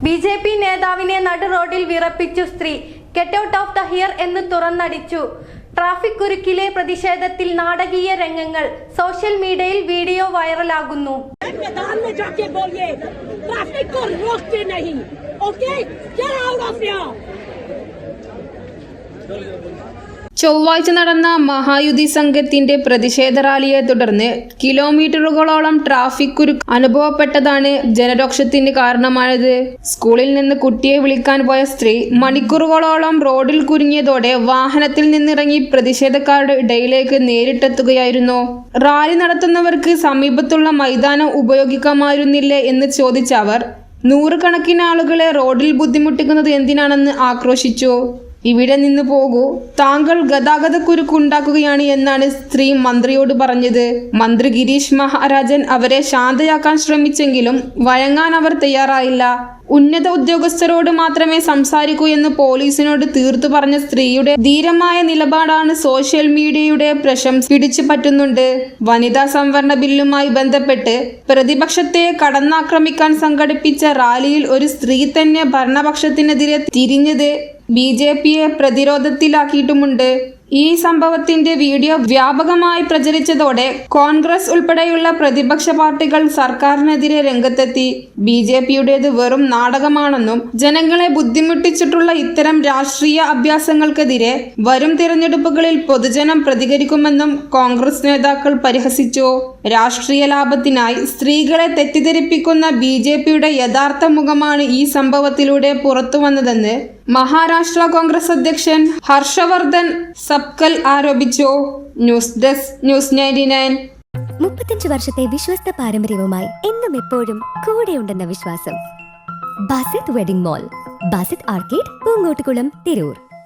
BJP നേതാവിനെ നടു റോഡിൽ വിറപ്പിച്ചു സ്ത്രീ. Get out of the here എന്ന് തുറന്നടിച്ചു. ട്രാഫിക് കുരുക്കിലെ പ്രതിഷേധത്തിൽ നാടകീയ രംഗങ്ങൾ. സോഷ്യൽ മീഡിയയിൽ വീഡിയോ വൈറലാകുന്നു. ചൊവ്വാഴ്ച നടന്ന മഹായുതി സംഘത്തിന്റെ പ്രതിഷേധ റാലിയെ തുടർന്ന് കിലോമീറ്ററുകളോളം ട്രാഫിക് കുരുക്ക് അനുഭവപ്പെട്ടതാണ് ജനരോക്ഷത്തിന് കാരണമായത്. സ്കൂളിൽ നിന്ന് കുട്ടിയെ വിളിക്കാൻ പോയ സ്ത്രീ മണിക്കൂറുകളോളം റോഡിൽ കുരുങ്ങിയതോടെ വാഹനത്തിൽ നിന്നിറങ്ങി പ്രതിഷേധക്കാരുടെ ഇടയിലേക്ക് നേരിട്ടെത്തുകയായിരുന്നു. റാലി നടത്തുന്നവർക്ക് സമീപത്തുള്ള മൈതാനം ഉപയോഗിക്കാമായിരുന്നില്ലേ എന്ന് ചോദിച്ച അവർ നൂറുകണക്കിന് ആളുകളെ റോഡിൽ ബുദ്ധിമുട്ടിക്കുന്നത് എന്തിനാണെന്ന് ആക്രോശിച്ചു. ഇവിടെ നിന്ന് പോകൂ, താങ്കൾ ഗതാഗതക്കുരുക്കുണ്ടാക്കുകയാണ് എന്നാണ് സ്ത്രീ മന്ത്രിയോട് പറഞ്ഞത്. മന്ത്രി ഗിരീഷ് മഹാരാജൻ അവരെ ശാന്തയാക്കാൻ ശ്രമിച്ചെങ്കിലും വഴങ്ങാൻ അവർ തയ്യാറായില്ല. ഉന്നത ഉദ്യോഗസ്ഥരോട് മാത്രമേ സംസാരിക്കൂ എന്ന് പോലീസിനോട് തീർത്തു പറഞ്ഞ സ്ത്രീയുടെ ധീരമായ നിലപാടാണ് സോഷ്യൽ മീഡിയയുടെ പ്രശംസ പിടിച്ചു പറ്റുന്നുണ്ട്. വനിതാ സംവരണ ബില്ലുമായി ബന്ധപ്പെട്ട് പ്രതിപക്ഷത്തെ കടന്നാക്രമിക്കാൻ സംഘടിപ്പിച്ച റാലിയിൽ ഒരു സ്ത്രീ തന്നെ ഭരണപക്ഷത്തിനെതിരെ തിരിഞ്ഞത് ബിജെപിയെ പ്രതിരോധത്തിലാക്കിയിട്ടുമുണ്ട്. ഈ സംഭവത്തിന്റെ വീഡിയോ വ്യാപകമായി പ്രചരിച്ചതോടെ കോൺഗ്രസ് ഉൾപ്പെടെയുള്ള പ്രതിപക്ഷ പാർട്ടികൾ സർക്കാരിനെതിരെ രംഗത്തെത്തി. ബിജെപിയുടേത് വെറും നാടകമാണെന്നും ജനങ്ങളെ ബുദ്ധിമുട്ടിച്ചിട്ടുള്ള ഇത്തരം രാഷ്ട്രീയ അഭ്യാസങ്ങൾക്കെതിരെ വരും തിരഞ്ഞെടുപ്പുകളിൽ പൊതുജനം പ്രതികരിക്കുമെന്നും കോൺഗ്രസ് നേതാക്കൾ പരിഹസിച്ചു. രാഷ്ട്രീയ ലാഭത്തിനായി സ്ത്രീകളെ തെറ്റിദ്ധരിപ്പിക്കുന്ന ബിജെപിയുടെ യഥാർത്ഥ മുഖമാണ് ഈ സംഭവത്തിലൂടെ പുറത്തുവന്നതെന്ന് മഹാരാഷ്ട്ര കോൺഗ്രസ് അധ്യക്ഷൻ ഹർഷവർദ്ധൻ സബ്കൽ ആരോപിച്ചു. News desk news 99. 35 വർഷത്തെ വിശ്വസ്ത പാരമ്പര്യവുമായി എന്നും എപ്പോഴും കൂടെയുണ്ടെന്ന വിശ്വാസം. Basith wedding mall, Basith arcade, Poonkottukulam, Tirur.